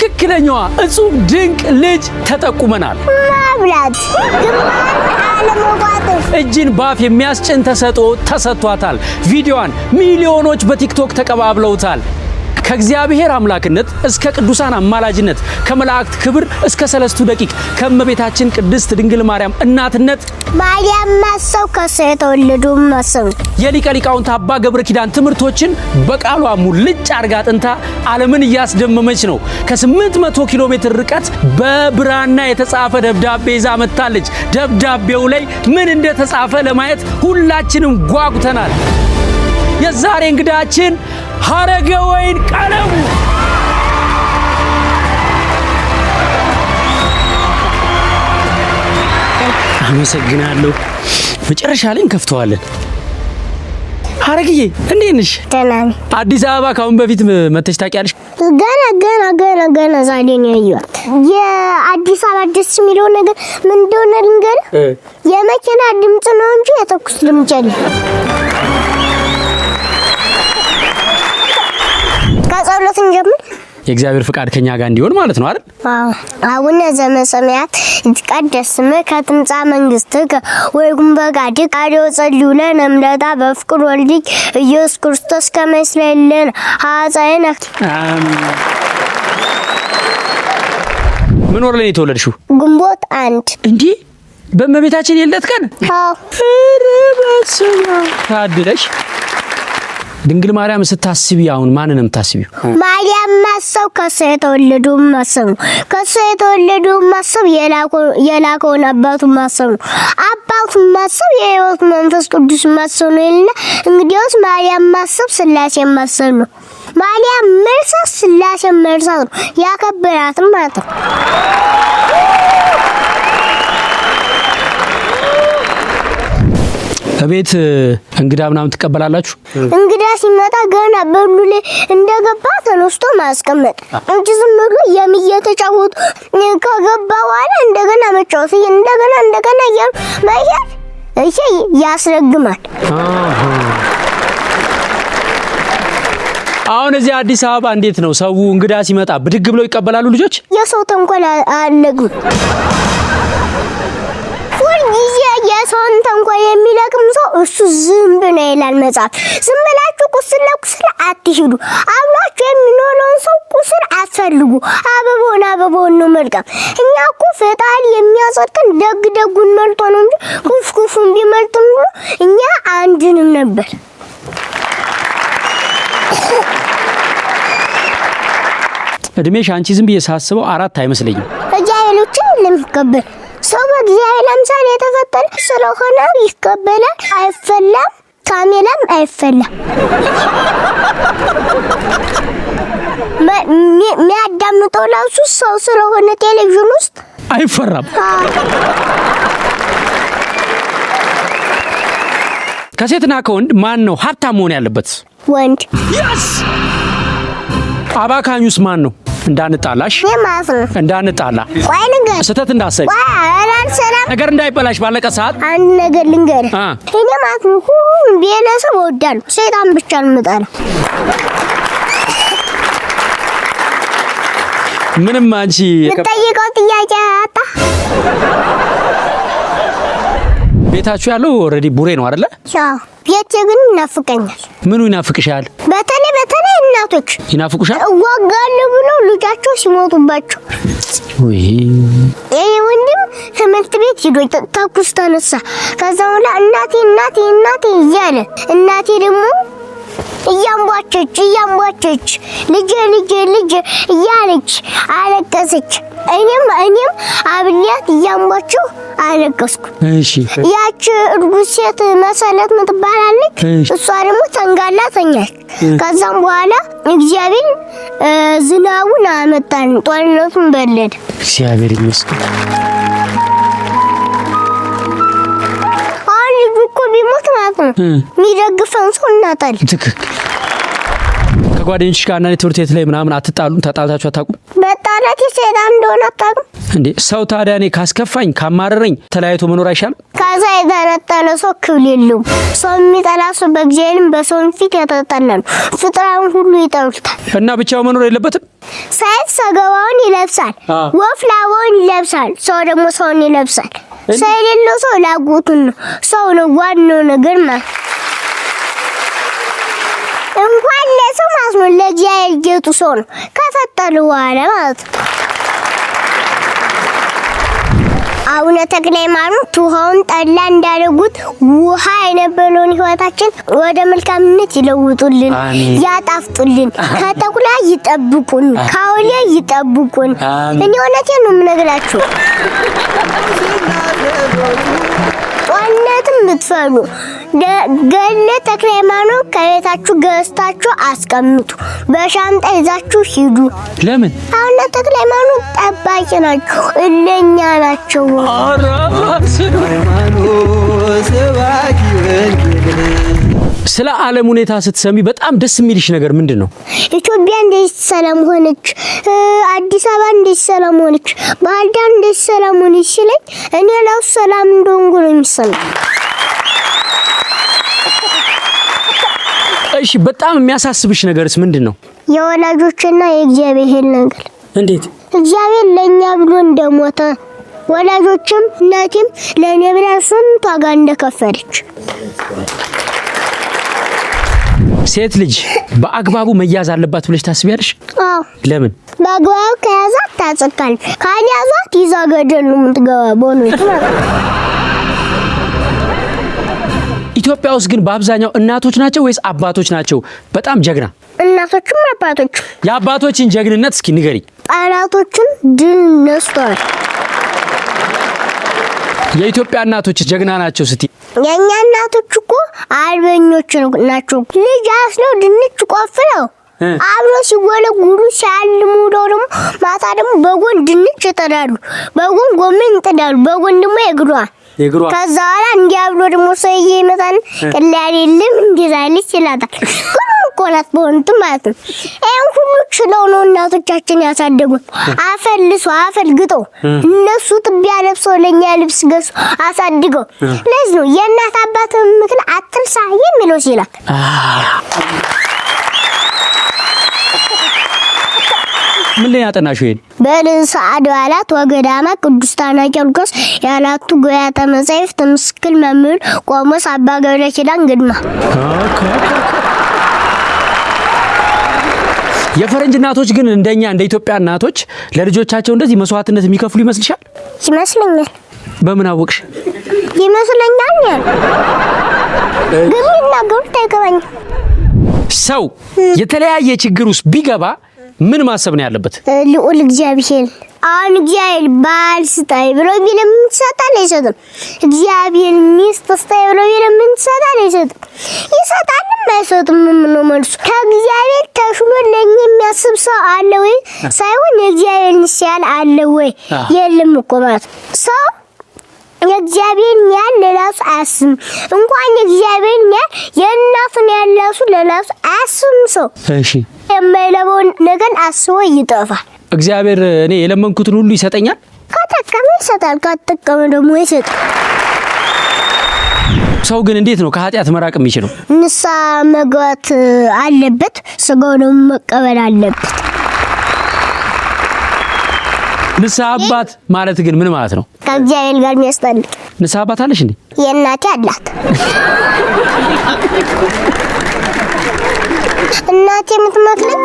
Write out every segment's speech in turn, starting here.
ትክክለኛዋ እጹብ ድንቅ ልጅ ተጠቁመናል። ማብላት እጅን ባፍ የሚያስጭን ተሰጥኦ ተሰጥቷታል። ቪዲዮዋን ሚሊዮኖች በቲክቶክ ተቀባብለውታል። ከእግዚአብሔር አምላክነት እስከ ቅዱሳን አማላጅነት፣ ከመላእክት ክብር እስከ ሰለስቱ ደቂቅ፣ ከእመቤታችን ቅድስት ድንግል ማርያም እናትነት ማርያም ማሰው ከሱ የተወለዱ ማሰው የሊቀ ሊቃውንት አባ ገብረ ኪዳን ትምህርቶችን በቃሏ ሙልጭ አርጋ ጥንታ ዓለምን እያስደመመች ነው። ከ800 ኪሎ ሜትር ርቀት በብራና የተጻፈ ደብዳቤ ይዛ መጥታለች። ደብዳቤው ላይ ምን እንደተጻፈ ለማየት ሁላችንም ጓጉተናል። የዛሬ እንግዳችን ሀረገወይን ቀለሙ። አመሰግናለሁ። መጨረሻ ላይ እንከፍተዋለን። ሀረግዬ እንዴት ነሽ? ደህና ነኝ። አዲስ አበባ ካሁን በፊት መተሽ ታውቂያለሽ? ገና ዛሬ ነው ያየሁት። የአዲስ አበባ ደስ የሚለው ነገር ምን እንደሆነ ልንገርህ። የመኪና ድምጽ ነው እንጂ የተኩስ ድምጽ የለም። ከጸሎት እንጀምር። የእግዚአብሔር ፍቃድ ከኛ ጋር እንዲሆን ማለት ነው አይደል? አቡነ ዘበሰማያት ይትቀደስ ስምከ ትምጻእ መንግሥትከ ወይኩን ፈቃድከ አሐዱ ጸልዩ ለነ እምለታ በፍቅር ወልድከ ኢየሱስ ክርስቶስ ከመ ይስረይ ለነ ኃጣውኢነ። ምን ወር ላይ የተወለድሽው? ግንቦት 1። እንዴ በእመቤታችን የልደት ቀን? አዎ። ረበስማ ታድለሽ። ድንግል ማርያም ስታስቢ አሁን ማንን ነው የምታስቢው? ማርያም ማሰብ ከሱ የተወለዱ ማሰብ ነው። ከሱ የተወለዱ ማሰብ የላከውን አባቱን ማሰብ ነው። አባቱን ማሰብ የሕይወት መንፈስ ቅዱስ ማሰብ ነው ይልና እንግዲያውስ ማርያም ማሰብ ሥላሴ ማሰብ ነው። ማርያም መርሳት ሥላሴ መርሳት ነው። ያከበራትም ማለት ነው። ቤት እንግዳ ምናምን ትቀበላላችሁ? እንግዳ ሲመጣ ገና በሉ ላይ እንደገባ ተነስቶ ማስቀመጥ እንጂ ዝም ብሎ የሚየተጫወቱ ከገባ በኋላ እንደገና መጫወት እንደገና እያሉ መሄድ እሺ ያስረግማል። አሁን እዚህ አዲስ አበባ እንዴት ነው ሰው እንግዳ ሲመጣ ብድግ ብለው ይቀበላሉ ልጆች? የሰው ተንኮል አለግም። ሁልጊዜ የሰውን ተንኮል የሚለቅም ሰው እሱ ዝንብ ነው ይላል መጽሐፍ። ዝም ብላችሁ ቁስል ለቁስል አትሂዱ። አብሏችሁ የሚኖረውን ሰው ቁስል አትፈልጉ። አበቦን ነው መልቀም። እኛ እኮ ፈጣሪ የሚያጸድቀን ደጉን መልጦ ነው እንጂ ክፉን ቢመልጥም ብሎ እኛ አንድንም ነበር። እድሜሽ አንቺ ዝም ብዬ ሳስበው 4 አይመስለኝም። እግዚአብሔሮችን ለሚቀበል ሰው በእግዚአብሔር አምሳል የተፈጠረ ስለሆነ ይቀበላል። አይፈላም፣ ካሜላም አይፈላም። የሚያዳምጠው ራሱ ሰው ስለሆነ ቴሌቪዥን ውስጥ አይፈራም። ከሴትና ከወንድ ማን ነው ሀብታም መሆን ያለበት? ወንድ። ያስ አባካኙስ ማን ነው? እንዳንጣላሽ እንዳንጣላ ቆይ ልንገር፣ ስተት እንዳሰብ ነገር እንዳይበላሽ ባለቀ ሰዓት አንድ ነገር ልንገር። እኔ ማለት ነው ሁሉም ቤተሰብ እወዳለሁ፣ ሰይጣን ብቻ ነው የምጠላው። ምንም አንቺ የምጠይቀው ጥያቄ አጣ። ቤታችሁ ያለው ኦሬዲ ቡሬ ነው አይደለ? አዎ። ቤቴ ግን ይናፍቀኛል። ምኑ ይናፍቅሻል? በተለይ እናቶች ይናፍቁሻል። እዋጋለሁ ብለው ልጃቸው ሲሞቱባቸው። ወይ ወንድም ትምህርት ቤት ሄዶ ተኩስ ተነሳ። ከዛ በኋላ እናቴ እያለ እናቴ ደግሞ እያንቧቸች ልጄ እያለች አለቀሰች። እኔም አብሊያት እያንቧቸው አለቀስኩ። እሺ ያቺ እርጉዝ ሴት መሰለት ምትባላለች። እሷ ደግሞ ተንጋላ ተኛች። ከዛም በኋላ እግዚአብሔር ዝናቡን አመጣን፣ ጦርነቱን በለደ። እግዚአብሔር ይመስገን። እኮ ቢሞት ማለት ነው የሚደግፈን ሰው እናጣለን። ትክክል። ከጓደኞችሽ ጋር እና ትምህርት ቤት ላይ ምናምን አትጣሉም? ተጣልታችሁ አታውቁም? መጣላት ሰይጣን እንደሆነ አታውቁም? እንዴ ሰው ታዲያ እኔ ካስከፋኝ ካማረረኝ ተለያይቶ መኖር አይሻልም? ከዛ የተነጠለ ሰው ክብር የለውም። ሰው የሚጠላ ሰው በእግዚአብሔርም በሰውም ፊት የተጠላ ነው። ፍጥረቱን ሁሉ ይጠሉታል። እና ብቻው መኖር የለበትም። ሰይፍ ሰገባውን ይለብሳል፣ ወፍ ላባውን ይለብሳል፣ ሰው ደግሞ ሰውን ይለብሳል። ሰው የሌለው ሰው ላጎቱን ነው። ሰው ነው ዋናው ነገር ማለት እንኳን ለሰው ማለት ነው ለእግዚአብሔር ጌጡ ሰው ነው ከፈጠሩ በኋላ ማለት ነው። አቡነ ተክለ ሃይማኖት ውሃውን ጠላ እንዳደረጉት ውሃ የነበረውን ህይወታችን ወደ መልካምነት ይለውጡልን፣ ያጣፍጡልን፣ ከተኩላ ይጠብቁን፣ ከአውሊያ ይጠብቁን። እኔ እውነቴን ነው የምነግራችሁ። ጦርነትም ብትፈሩ ገድለ ተክለ ሃይማኖት ከቤታችሁ ገዝታችሁ አስቀምጡ፣ በሻንጣ ይዛችሁ ሂዱ። ለምን? አቡነ ተክለ ሃይማኖት ጠባቂ ናቸው፣ እለኛ ናቸው። ስለ ዓለም ሁኔታ ስትሰሚ በጣም ደስ የሚልሽ ነገር ምንድነው? ኢትዮጵያ እንዴት ሰላም ሆነች፣ አዲስ አበባ እንዴት ሰላም ሆነች፣ ባህር ዳር እንዴት ሰላም ሆነች ሲለኝ እኔ ላው ሰላም እንደሆንኩ ነው የሚሰማኝ። እሺ በጣም የሚያሳስብሽ ነገርስ ምንድነው? የወላጆችና የእግዚአብሔር ነገር። እንዴት? እግዚአብሔር ለኛ ብሎ እንደሞተ ወላጆችም እናቴም ለኔ ብላ ስንት ዋጋ እንደከፈለች። ሴት ልጅ በአግባቡ መያዝ አለባት ብለሽ ታስቢያለሽ? አዎ። ለምን? በአግባቡ ከያዛት ታጸድቃለች፣ ካልያዛት ይዛ ገደል ነው የምትገባው በእውነቱ ማለት ነው። ኢትዮጵያ ውስጥ ግን በአብዛኛው እናቶች ናቸው ወይስ አባቶች ናቸው በጣም ጀግና? እናቶችም አባቶችም። የአባቶችን ጀግንነት እስኪ ንገሪኝ። ጠላቶችን ድል ነስተዋል። የኢትዮጵያ እናቶች ጀግና ናቸው ስትይ? የኛ እናቶች እኮ አርበኞች ናቸው። ልጅ አስለው ድንች ቆፍረው አብሮ ሲወለጉሉ ሲያልሙ ደግሞ ማታ ደግሞ በጎን ድንች ይጥዳሉ፣ በጎን ጎመን ይጥዳሉ፣ በጎን ደግሞ የግሯ ከዛ በኋላ እንዲያብሎ ደግሞ ሰውዬ ይመጣል። ቀላል የለም እንዲዛልች ይላታል። እኮ ናት በእውነቱ ማለት ነው። ይሄን ሁሉ ችለው ነው እናቶቻችን ያሳደጉን። አፈልሶ አፈልግጦ እነሱ ጥቢያ ለብሰው ለኛ ልብስ ገዝቶ አሳድገው። ለዚህ ነው የእናት አባት ምክን አትርሳ የሚለው ሲላል። ምን ላይ ያጠናሽው? ይሄን በርዕሰ አድባራት ወገዳማ ቅዱስ ታና ቂርቆስ ያላቱ ጎያተ መጻሕፍት ምስክል መምህር ቆሞስ አባ ገብረ ኪዳን ግድማ። የፈረንጅ እናቶች ግን እንደኛ እንደ ኢትዮጵያ እናቶች ለልጆቻቸው እንደዚህ መስዋዕትነት የሚከፍሉ ይመስልሻል? ይመስለኛል። በምን አወቅሽ? ይመስለኛል ግን ይናገሩት አይገባኝም። ሰው የተለያየ ችግር ውስጥ ቢገባ ምን ማሰብ ነው ያለበት? ልዑል እግዚአብሔር አሁን እግዚአብሔር ባል ስጠኝ ብሎ ቢለምን ይሰጣል አይሰጥም? እግዚአብሔር ሚስት ስጠኝ ብሎ ቢለምን ይሰጣል አይሰጥም? ይሰጣልም አይሰጥም? ምን ነው መልሱ? ከእግዚአብሔር ተሽሎ ለኛ የሚያስብ ሰው አለ ወይ? ሳይሆን የእግዚአብሔር ንስያል አለ ወይ? የለም እኮ ማለት ሰው የእግዚአብሔር ያል ለራሱ አያስብም። እንኳን የእግዚአብሔር ያል የእናቱን ያላሱ ለራሱ አያስብም ሰው። እሺ የማይለበው ነገር አስቦ ይጠፋል። እግዚአብሔር እኔ የለመንኩትን ሁሉ ይሰጠኛል። ከተጠቀመ ይሰጣል፣ ከተጠቀመ ደግሞ ይሰጣል። ሰው ግን እንዴት ነው ከኃጢአት መራቅ የሚችለው? ንስሐ መግባት አለበት፣ ስጋው ደግሞ መቀበል አለበት። ንስሐ አባት ማለት ግን ምን ማለት ነው? ከእግዚአብሔር ጋር የሚያስታርቅ። ንስሐ አባት አለሽ እንዴ? የእናቴ አላት። እናቴ የምትመክረኝ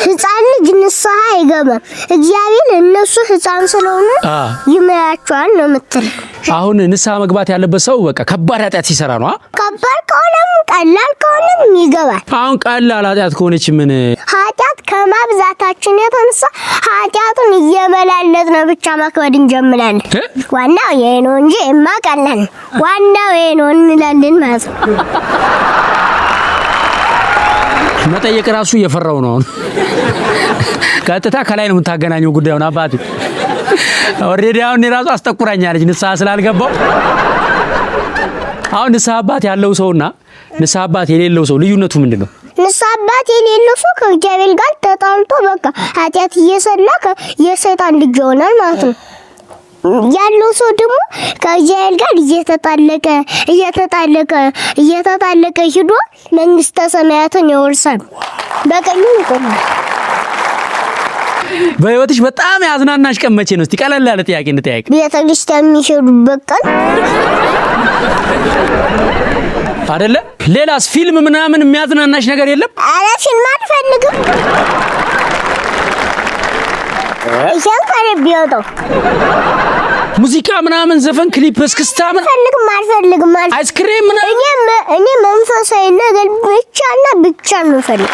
ሕፃን ልጅ ንስሐ አይገባም፣ እግዚአብሔር እነሱ ሕፃን ስለሆኑ ይመራቸዋል ነው የምትል። አሁን ንስሐ መግባት ያለበት ሰው በቃ ከባድ ኃጢአት ሲሰራ ነው። ከባድ ከሆነም ቀላል ከሆነም ይገባል። አሁን ቀላል ኃጢአት ከሆነች ምን ኃጢአት ከማብዛታችን የተነሳ ኃጢአቱን እየመላለጥ ነው ብቻ ማክበድ እንጀምራለን። ዋናው ይሄ ነው እንጂ ቀላል ዋናው ይሄ ነው እንላለን ማለት ነው። መጠየቅ ራሱ እየፈራው ነው። ቀጥታ ከላይ ነው የምታገናኘው ጉዳዩን። አባቴ ኦሬዲ አሁን ራሱ አስጠቁራኛለች ንስሐ ስላልገባው። አሁን ንስሐ አባት ያለው ሰውና ንስሐ አባት የሌለው ሰው ልዩነቱ ምንድነው? ንስሐ አባት የሌለው ሰው ከእግዚአብሔር ጋር ተጣልቶ በቃ ኃጢአት እየሰራ የሰይጣን ልጅ ይሆናል ማለት ነው። ያለው ሰው ደግሞ ከእግዚአብሔር ጋር እየተጣለቀ ሂዶ መንግስተ ሰማያትን ይወርሳል። በቀኙ ይቆማል። በህይወትሽ በጣም ያዝናናሽ ቀን መቼ ነው? እስቲ ቀለል ያለ ጥያቄ እንጠያየቅ። ቤተክርስቲያን የሚሄዱበት ቀን አይደለ? ሌላስ ፊልም ምናምን የሚያዝናናሽ ነገር የለም? አረ ፊልም አልፈልግም። እሺን ከረቢያው ሙዚቃ ምናምን ዘፈን ክሊፕ እስክስታ ምን አልፈልግም። አይስክሬም ምናምን እኔ መንፈሳዊ ነገር ብቻ ነው ፈልግ